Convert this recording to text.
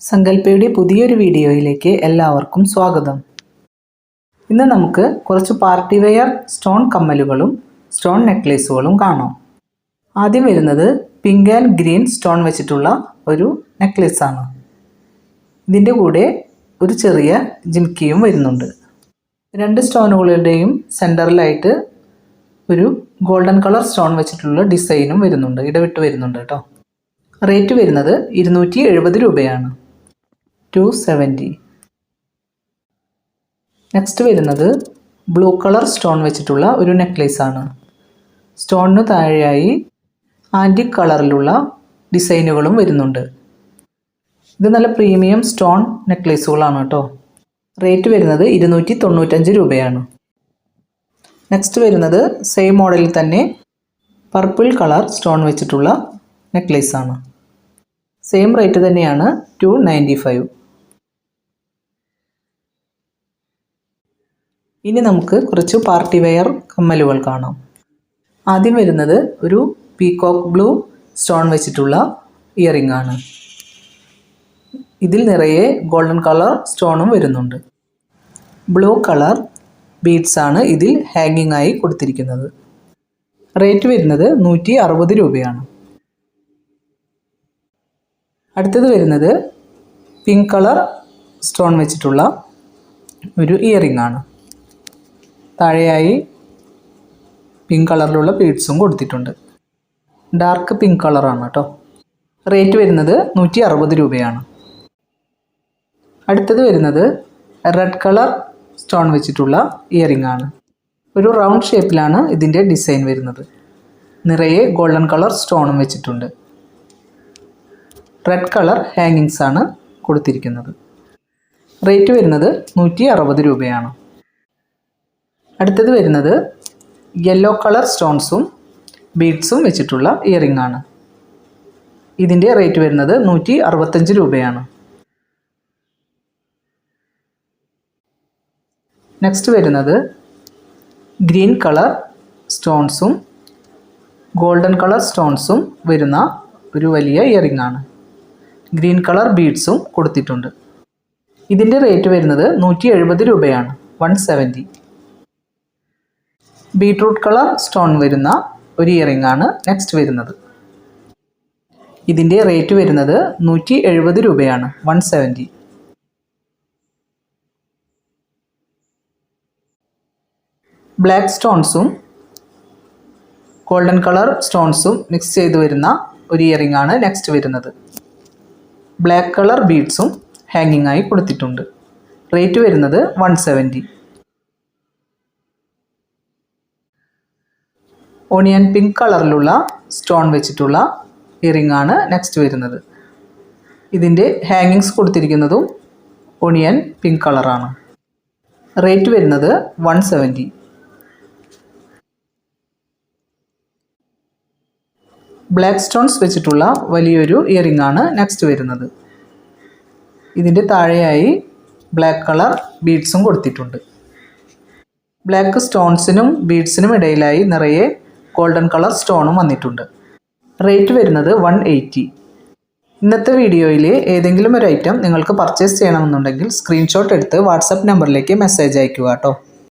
സങ്കൽപ്പയുടെ പുതിയൊരു വീഡിയോയിലേക്ക് എല്ലാവർക്കും സ്വാഗതം. ഇന്ന് നമുക്ക് കുറച്ച് പാർട്ടി വെയർ സ്റ്റോൺ കമ്മലുകളും സ്റ്റോൺ നെക്ലേസുകളും കാണാം. ആദ്യം വരുന്നത് പിങ്ക് ആൻഡ് ഗ്രീൻ സ്റ്റോൺ വെച്ചിട്ടുള്ള ഒരു നെക്ലേസാണ്. ഇതിൻ്റെ കൂടെ ഒരു ചെറിയ ജിംകിയും വരുന്നുണ്ട്. രണ്ട് സ്റ്റോണുകളുടെയും സെൻറ്ററിലായിട്ട് ഒരു ഗോൾഡൻ കളർ സ്റ്റോൺ വെച്ചിട്ടുള്ള ഡിസൈനും വരുന്നുണ്ട്, ഇടവിട്ട് വരുന്നുണ്ട് കേട്ടോ. റേറ്റ് വരുന്നത് 270 രൂപയാണ്. 270. നെക്സ്റ്റ് വരുന്നത് ബ്ലൂ കളർ സ്റ്റോൺ വെച്ചിട്ടുള്ള ഒരു നെക്ലേസ് ആണ്. സ്റ്റോണിന് താഴെയായി ആൻറ്റിക് കളറിലുള്ള ഡിസൈനുകളും വരുന്നുണ്ട്. ഇത് നല്ല പ്രീമിയം സ്റ്റോൺ നെക്ലേസുകളാണ് കേട്ടോ. റേറ്റ് വരുന്നത് 295 രൂപയാണ്. നെക്സ്റ്റ് വരുന്നത് സെയിം മോഡലിൽ തന്നെ പർപ്പിൾ കളർ സ്റ്റോൺ വെച്ചിട്ടുള്ള നെക്ലേസ് ആണ്. സെയിം റേറ്റ് തന്നെയാണ്, 295. ഇനി നമുക്ക് കുറച്ച് പാർട്ടി വെയർ കമ്മലുകൾ കാണാം. ആദ്യം വരുന്നത് ഒരു പീകോക്ക് ബ്ലൂ സ്റ്റോൺ വെച്ചിട്ടുള്ള ഇയറിംഗ് ആണ്. ഇതിൽ നിറയെ ഗോൾഡൻ കളർ സ്റ്റോണും വരുന്നുണ്ട്. ബ്ലൂ കളർ ബീഡ്സ് ആണ് ഇതിൽ ഹാങ്ങിങ് ആയി കൊടുത്തിരിക്കുന്നത്. റേറ്റ് വരുന്നത് 160 രൂപയാണ്. അടുത്തത് വരുന്നത് പിങ്ക് കളർ സ്റ്റോൺ വെച്ചിട്ടുള്ള ഒരു ഇയറിംഗ് ആണ്. താഴെയായി പിങ്ക് കളറിലുള്ള ബീഡ്സും കൊടുത്തിട്ടുണ്ട്. ഡാർക്ക് പിങ്ക് കളറാണ് കേട്ടോ. റേറ്റ് വരുന്നത് 160 രൂപയാണ്. അടുത്തത് വരുന്നത് റെഡ് കളർ സ്റ്റോൺ വെച്ചിട്ടുള്ള ഇയറിംഗ് ആണ്. ഒരു റൗണ്ട് ഷേപ്പിലാണ് ഇതിൻ്റെ ഡിസൈൻ വരുന്നത്. നിറയെ ഗോൾഡൻ കളർ സ്റ്റോണും വെച്ചിട്ടുണ്ട്. റെഡ് കളർ ഹാങ്ങിങ്സ് ആണ് കൊടുത്തിരിക്കുന്നത്. റേറ്റ് വരുന്നത് 160 രൂപയാണ്. അടുത്തത് വരുന്നത് യെല്ലോ കളർ സ്റ്റോൺസും ബീഡ്സും വെച്ചിട്ടുള്ള ഇയറിംഗ് ആണ്. ഇതിൻ്റെ റേറ്റ് വരുന്നത് 165 രൂപയാണ്. നെക്സ്റ്റ് വരുന്നത് ഗ്രീൻ കളർ സ്റ്റോൺസും ഗോൾഡൻ കളർ സ്റ്റോൺസും വരുന്ന ഒരു വലിയ ഇയറിംഗ് ആണ്. ഗ്രീൻ കളർ ബീഡ്സും കൊടുത്തിട്ടുണ്ട്. ഇതിൻ്റെ റേറ്റ് വരുന്നത് 170 രൂപയാണ്, 170. ബീട്രൂട്ട് കളർ സ്റ്റോൺ വരുന്ന ഒരു ഇയറിംഗ് ആണ് നെക്സ്റ്റ് വരുന്നത്. ഇതിൻ്റെ റേറ്റ് വരുന്നത് 170 രൂപയാണ്, 170. ബ്ലാക്ക് സ്റ്റോൺസും ഗോൾഡൻ കളർ സ്റ്റോൺസും മിക്സ് ചെയ്ത് വരുന്ന ഒരു ഇയറിംഗ് ആണ് നെക്സ്റ്റ് വരുന്നത്. ബ്ലാക്ക് കളർ ബീഡ്സും ഹാങ്ങിങ് ആയി കൊടുത്തിട്ടുണ്ട്. റേറ്റ് വരുന്നത് 170. ഓണിയൻ പിങ്ക് കളറിലുള്ള സ്റ്റോൺ വെച്ചിട്ടുള്ള ഇയറിംഗ് ആണ് നെക്സ്റ്റ് വരുന്നത്. ഇതിൻ്റെ ഹാങ്ങിങ്സ് കൊടുത്തിരിക്കുന്നതും ഓണിയൻ പിങ്ക് കളറാണ്. റേറ്റ് വരുന്നത് 170. ബ്ലാക്ക് സ്റ്റോൺസ് വെച്ചിട്ടുള്ള വലിയൊരു ഇയറിംഗ് ആണ് നെക്സ്റ്റ് വരുന്നത്. ഇതിൻ്റെ താഴെയായി ബ്ലാക്ക് കളർ ബീഡ്സും കൊടുത്തിട്ടുണ്ട്. ബ്ലാക്ക് സ്റ്റോൺസിനും ബീഡ്സിനും ഇടയിലായി നിറയെ ഗോൾഡൻ കളർ സ്റ്റോണും വന്നിട്ടുണ്ട്. റേറ്റ് വരുന്നത് 180. ഇന്നത്തെ വീഡിയോയിൽ ഏതെങ്കിലും ഒരു ഐറ്റം നിങ്ങൾക്ക് പർച്ചേസ് ചെയ്യണമെന്നുണ്ടെങ്കിൽ സ്ക്രീൻഷോട്ട് എടുത്ത് വാട്സപ്പ് നമ്പറിലേക്ക് മെസ്സേജ് അയയ്ക്കുക കേട്ടോ.